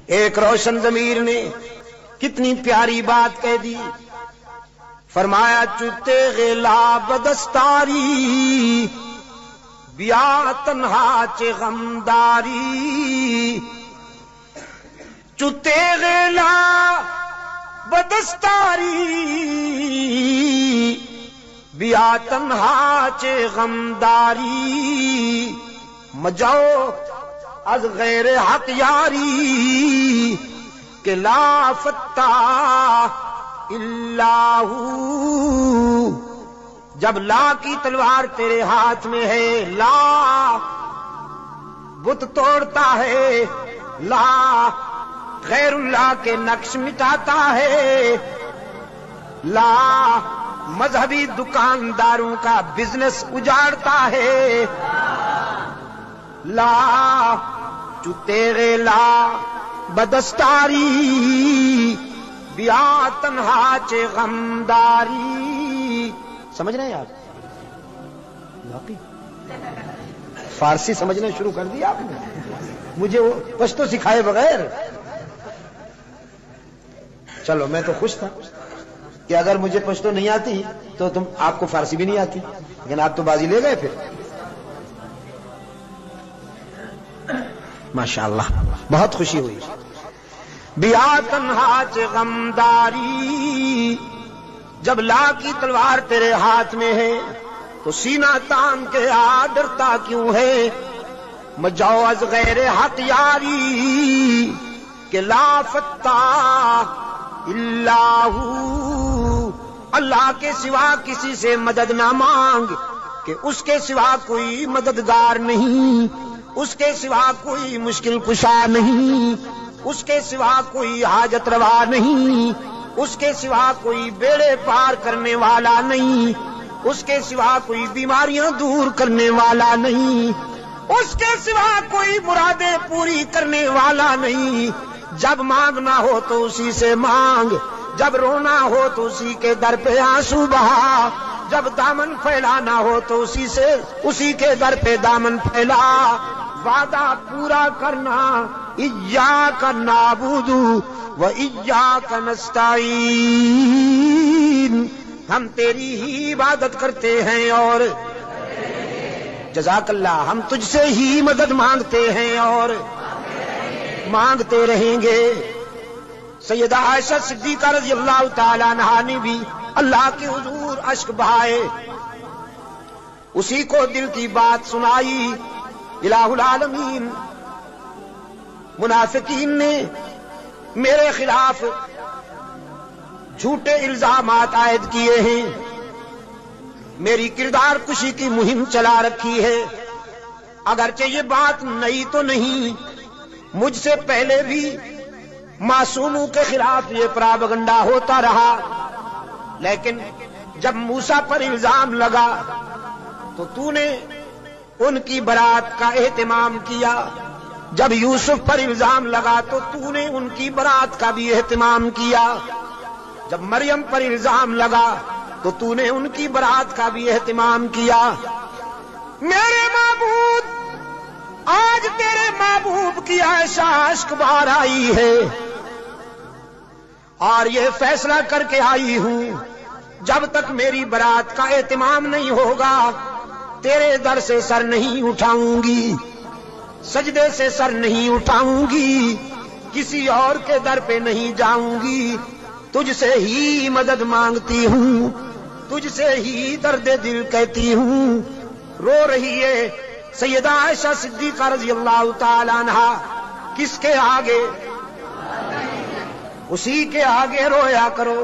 ایک روشن ضمیر نے کتنی پیاری بات کہہ دی، فرمایا چتے غلا بدستاری بیا تنہا چے غمداری، چتے غلا بدستاری بیا تنہا چے غمداری، مجاؤ از غیر حق یاری کہ لا فتح الا ہو، جب لا کی تلوار تیرے ہاتھ میں ہے، لا بت توڑتا ہے، لا غیر اللہ کے نقش مٹاتا ہے، لا مذہبی دکانداروں کا بزنس اجاڑتا ہے، لا جو تیرے لا بدستاری بیا تنہا چے غمداری۔ سمجھ رہے ہیں آپ؟ فارسی سمجھنا شروع کر دیا آپ نے، مجھے وہ پشتو سکھائے بغیر۔ چلو میں تو خوش تھا کہ اگر مجھے پشتو نہیں آتی تو آپ کو فارسی بھی نہیں آتی، لیکن آپ تو بازی لے گئے پھر۔ ماشاءاللہ بہت خوشی ہوئی۔ بیا تنہا چے غمداری، جب لا کی تلوار تیرے ہاتھ میں ہے تو سینہ تان کے آ ڈرتا کیوں ہے، مجاؤ از غیر حق یاری کہ لا فتح الا ہو، اللہ کے سوا کسی سے مدد نہ مانگ کہ اس کے سوا کوئی مددگار نہیں، اس کے سوا کوئی مشکل کشا نہیں، اس کے سوا کوئی حاجت روا نہیں، اس کے سوا کوئی بیڑے پار کرنے والا نہیں، اس کے سوا کوئی بیماریاں دور کرنے والا نہیں، اس کے سوا کوئی مرادیں پوری کرنے والا نہیں۔ جب مانگنا ہو تو اسی سے مانگ، جب رونا ہو تو اسی کے در پہ آنسو بہا، جب دامن پھیلانا ہو تو اسی کے در پہ دامن پھیلا، وعدہ پورا کرنا ایاک نعبد و ایاک نستعین، ہم تیری ہی عبادت کرتے ہیں اور جزاک اللہ ہم تجھ سے ہی مدد مانگتے ہیں اور مانگتے رہیں گے۔ سیدہ عائشہ صدیقہ رضی اللہ تعالی عنہا نے بھی اللہ کے حضور اشک بہائے، اسی کو دل کی بات سنائی۔ الہ العالمین منافقین نے میرے خلاف جھوٹے الزامات عائد کیے ہیں، میری کردار کشی کی مہم چلا رکھی ہے، اگرچہ یہ بات نئی تو نہیں، مجھ سے پہلے بھی معصوموں کے خلاف یہ پراپیگنڈا ہوتا رہا، لیکن جب موسیٰ پر الزام لگا تو تو نے ان کی برات کا اہتمام کیا، جب یوسف پر الزام لگا تو تو نے ان کی برات کا بھی اہتمام کیا، جب مریم پر الزام لگا تو تو نے ان کی برات کا بھی اہتمام کیا۔ میرے معبود، آج تیرے محبوب کی عائشہ اشک بار آئی ہے اور یہ فیصلہ کر کے آئی ہوں جب تک میری برات کا اہتمام نہیں ہوگا تیرے در سے سر نہیں اٹھاؤں گی، سجدے سے سر نہیں اٹھاؤں گی، کسی اور کے در پہ نہیں جاؤں گی، تجھ سے ہی مدد مانگتی ہوں، تجھ سے ہی درد دل کہتی ہوں۔ رو رہی ہے سیدہ عائشہ صدیقہ رضی اللہ تعالی عنہا، کس کے آگے؟ اسی کے آگے رویا کرو،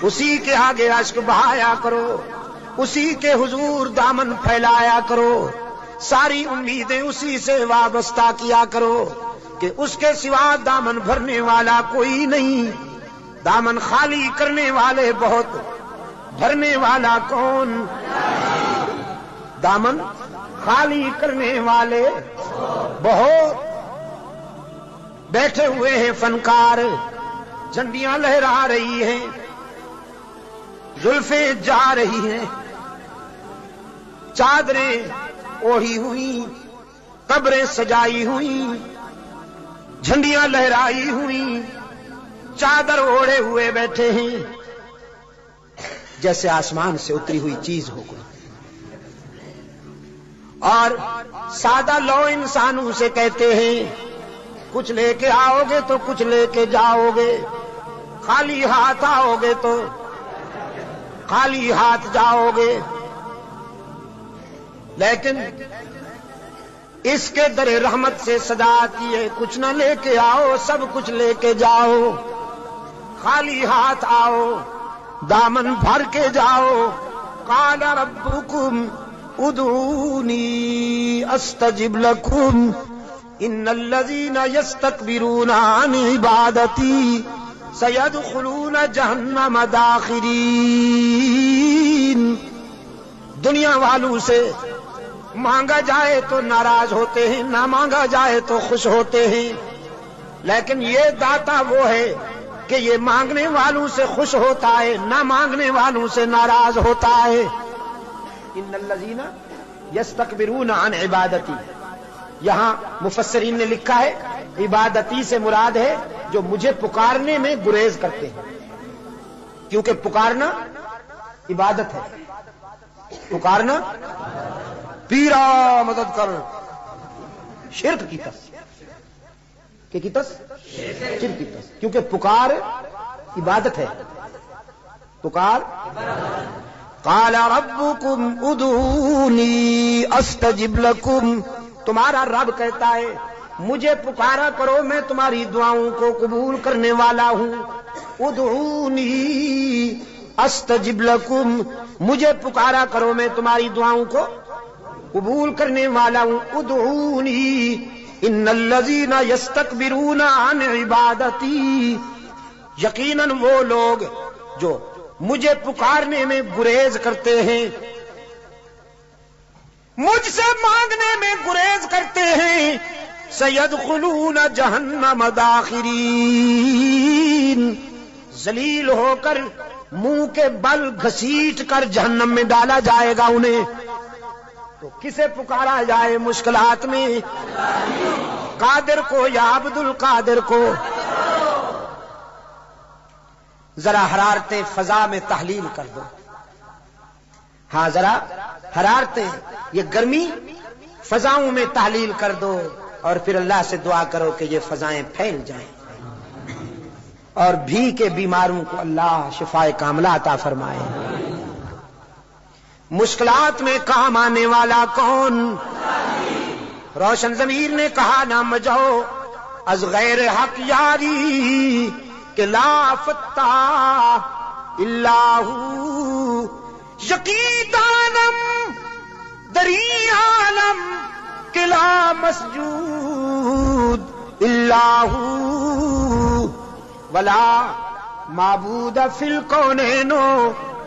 اسی کے آگے اشک بہایا کرو، اسی کے حضور دامن پھیلایا کرو، ساری امیدیں اسی سے وابستہ کیا کرو کہ اس کے سوا دامن بھرنے والا کوئی نہیں، دامن خالی کرنے والے بہت، بھرنے والا کون؟ دامن خالی کرنے والے بہت۔ بیٹھے ہوئے ہیں فنکار، جھنڈیاں لہرا رہی ہیں، زلفیں جا رہی ہیں، چادریں اوڑھی ہوئی، قبریں سجائی ہوئی، جھنڈیاں لہرائی ہوئی، چادر اوڑھے ہوئے بیٹھے ہیں، جیسے آسمان سے اتری ہوئی چیز ہو گئی، اور سادہ لو انسانوں سے کہتے ہیں کچھ لے کے آؤ گے تو کچھ لے کے جاؤ گے، خالی ہاتھ آؤ گے تو خالی ہاتھ جاؤ گے، لیکن اس کے در رحمت سے صدا آتی ہے کچھ نہ لے کے آؤ، سب کچھ لے کے جاؤ، خالی ہاتھ آؤ، دامن بھر کے جاؤ۔ قال ربکم ادعونی استجب لکم ان الذین یستکبرون عن عبادتی سیدخلون جہنم داخرین۔ دنیا والوں سے مانگا جائے تو ناراض ہوتے ہیں، نہ مانگا جائے تو خوش ہوتے ہیں، لیکن یہ داتا وہ ہے کہ یہ مانگنے والوں سے خوش ہوتا ہے، نہ مانگنے والوں سے ناراض ہوتا ہے۔ ان الذین یستکبرون عن عبادتی، یہاں مفسرین نے لکھا ہے عبادتی سے مراد ہے جو مجھے پکارنے میں گریز کرتے ہیں، کیونکہ پکارنا عبادت ہے، پکارنا پیرا مدد کر شرک کی تس کہ کی تس شرک کی تس، کیونکہ پکار عبادت ہے، پکار۔ قال ربکم ادعونی استجب لکم، تمہارا رب کہتا ہے مجھے پکارا کرو میں تمہاری دعاؤں کو قبول کرنے والا ہوں۔ ادعونی استجب لکم، مجھے پکارا کرو میں تمہاری دعاؤں کو قبول کرنے والا ہوں۔ ادعونی ان الذین یستکبرون عن عبادتی، یقیناً وہ لوگ جو مجھے پکارنے میں گریز کرتے ہیں، مجھ سے مانگنے میں گریز کرتے ہیں، سیدخلون جہنم داخرین، ذلیل ہو کر منہ کے بل گھسیٹ کر جہنم میں ڈالا جائے گا انہیں۔ تو کسے پکارا جائے مشکلات میں؟ قادر کو یا عبد القادر کو؟ ذرا حرارتیں فضا میں تحلیل کر دو، ہاں ذرا حرارتیں، یہ گرمی فضاؤں میں تحلیل کر دو، اور پھر اللہ سے دعا کرو کہ یہ فضائیں پھیل جائیں اور بھی کے بیماروں کو اللہ شفائے کاملہ عطا فرمائے۔ مشکلات میں کام آنے والا کون؟ روشن ضمیر نے کہا نہ مجھو از غیر حق یاری کہ لا فتح الا ہو، یقین دانم دری عالم کہ لا مسجود الا ہو، ولا معبود فی الکونین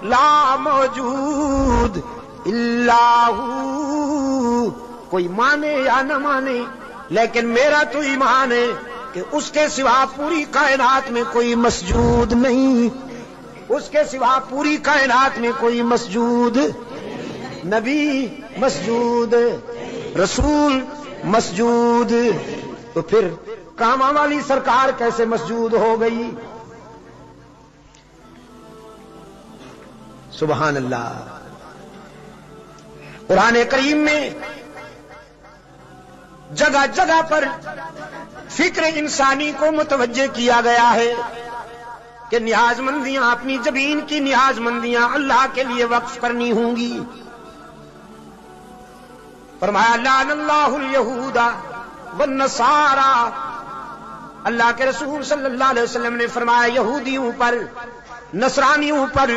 لا موجود الا ہو۔ کوئی مانے یا نہ مانے، لیکن میرا تو ایمان ہے کہ اس کے سوا پوری کائنات میں کوئی مسجود نہیں، اس کے سوا پوری کائنات میں کوئی مسجود، نبی مسجود، رسول مسجود، تو پھر کاما والی سرکار کیسے مسجود ہو گئی؟ سبحان اللہ۔ قرآن کریم میں جگہ جگہ پر فکر انسانی کو متوجہ کیا گیا ہے کہ نیاز مندیاں، اپنی زمین کی نیاز مندیاں اللہ کے لیے وقف کرنی ہوں گی۔ فرمایا لعن اللہ الیہود والنصارى، اللہ کے رسول صلی اللہ علیہ وسلم نے فرمایا یہودیوں پر، نصرانیوں پر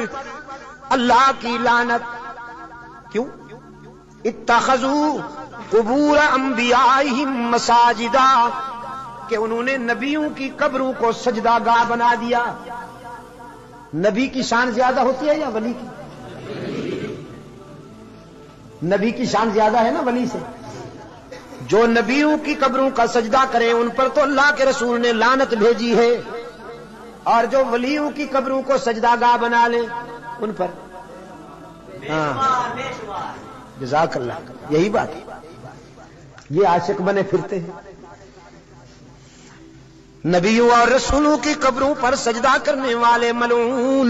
اللہ کی لعنت۔ کیوں؟ اتخذوا قبور انبیائہم مساجدا، کہ انہوں نے نبیوں کی قبروں کو سجدہ گاہ بنا دیا۔ نبی کی شان زیادہ ہوتی ہے یا ولی کی؟ نبی کی شان زیادہ ہے نا ولی سے۔ جو نبیوں کی قبروں کا سجدہ کریں ان پر تو اللہ کے رسول نے لعنت بھیجی ہے، اور جو ولیوں کی قبروں کو سجدہ گاہ بنا لیں ان پر، ہاں جزاک اللہ، یہی بات ہے، یہ عاشق بنے پھرتے ہیں۔ نبیوں اور رسولوں کی قبروں پر سجدہ کرنے والے ملعون،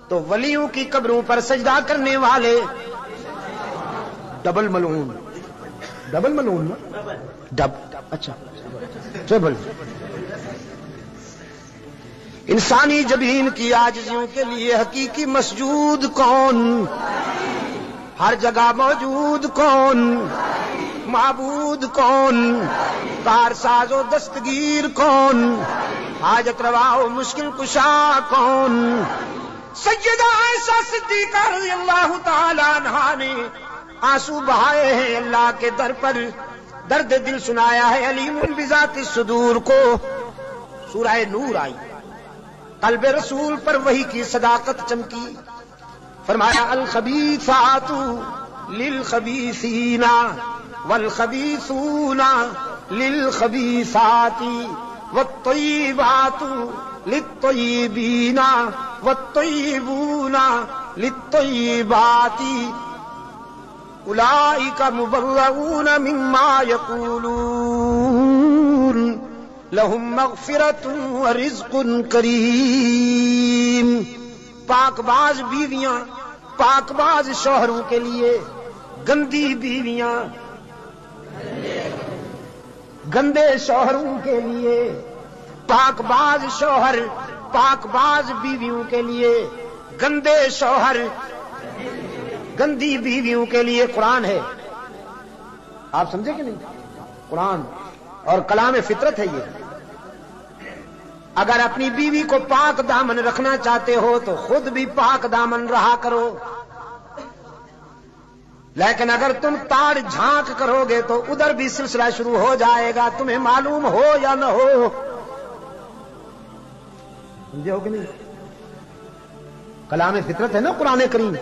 تو ولیوں کی قبروں پر سجدہ کرنے والے ڈبل ملعون. ڈبل ملعون نا؟ اچھا ڈبل. انسانی جبین کی عاجزیوں کے لیے حقیقی مسجود کون؟ ہر جگہ موجود کون؟ معبود کون؟ کارساز و دستگیر کون؟ حاجت روا و مشکل کشا کون؟ سیدہ عائشہ صدیقہ رضی اللہ تعالی عنہا نے آنسو بہائے ہیں اللہ کے در پر، درد دل سنایا ہے علیم بذات الصدور کو. سورہ نور آئی، قلب رسول پر وحی کی صداقت چمکی. فرمایا الخبیثات للخبیثین والخبیثون للخبیثات والطیبات للطیبین والطیبون للطیبات اولئک مبرؤون مما یقولون لہم مغفرۃ ورزق کریم. پاک باز بیویاں پاک باز شوہروں کے لیے، گندی بیویاں گندے شوہروں کے لیے، پاک باز شوہر پاک باز بیویوں کے لیے، گندے شوہر گندی بیویوں کے لیے قرآن ہے. آپ سمجھے کہ نہیں؟ قرآن اور کلام فطرت ہے یہ. اگر اپنی بیوی کو پاک دامن رکھنا چاہتے ہو تو خود بھی پاک دامن رہا کرو، لیکن اگر تم تاڑ جھانک کرو گے تو ادھر بھی سلسلہ شروع ہو جائے گا، تمہیں معلوم ہو یا نہ ہو. سمجھے ہو کہ نہیں؟ کلام فطرت ہے نا قرآن کریم.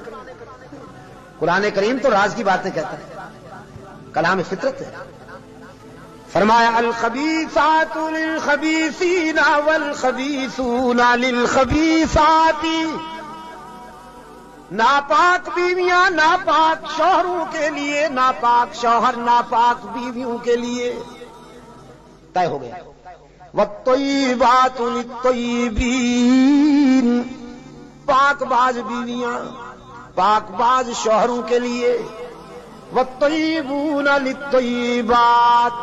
قرآن کریم تو راز کی باتیں کہتا ہے، کلام فطرت ہے. فرمایا الخبیثات للخبیثین والخبیثون للخبیثات. ناپاک بیویاں ناپاک شوہروں کے لیے، ناپاک شوہر ناپاک بیویوں کے لیے. طے ہو گیا. والطیبات للطیبین. پاک باز بیویاں پاک باز شوہروں کے لیے، والطیبون للطیبات،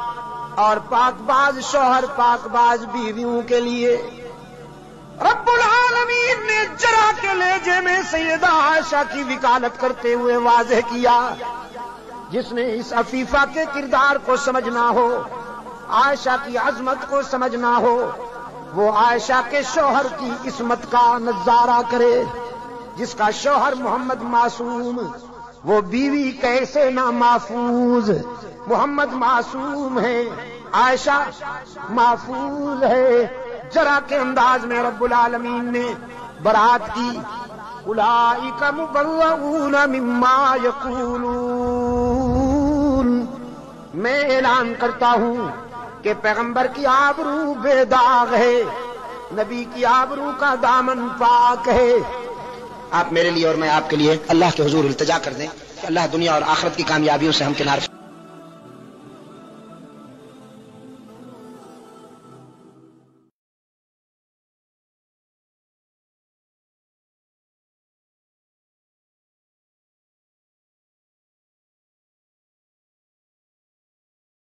اور پاک باز شوہر پاک باز بیویوں کے لیے. رب العالمین نے جرا کے لہجے میں سیدہ عائشہ کی وکالت کرتے ہوئے واضح کیا. جس نے اس عفیفہ کے کردار کو سمجھنا ہو، عائشہ کی عظمت کو سمجھنا ہو، وہ عائشہ کے شوہر کی عصمت کا نظارہ کرے. جس کا شوہر محمد معصوم، وہ بیوی کیسے نہ محفوظ. محمد معصوم ہے، عائشہ محفوظ ہے. جرا کے انداز میں رب العالمین نے برات کی. اولئک مبرؤون مما یقولون. میں اعلان کرتا ہوں کہ پیغمبر کی آبرو بے داغ ہے، نبی کی آبرو کا دامن پاک ہے. آپ میرے لیے اور میں آپ کے لیے اللہ کے حضور التجا کر دیں کہ اللہ دنیا اور آخرت کی کامیابیوں سے ہم کنار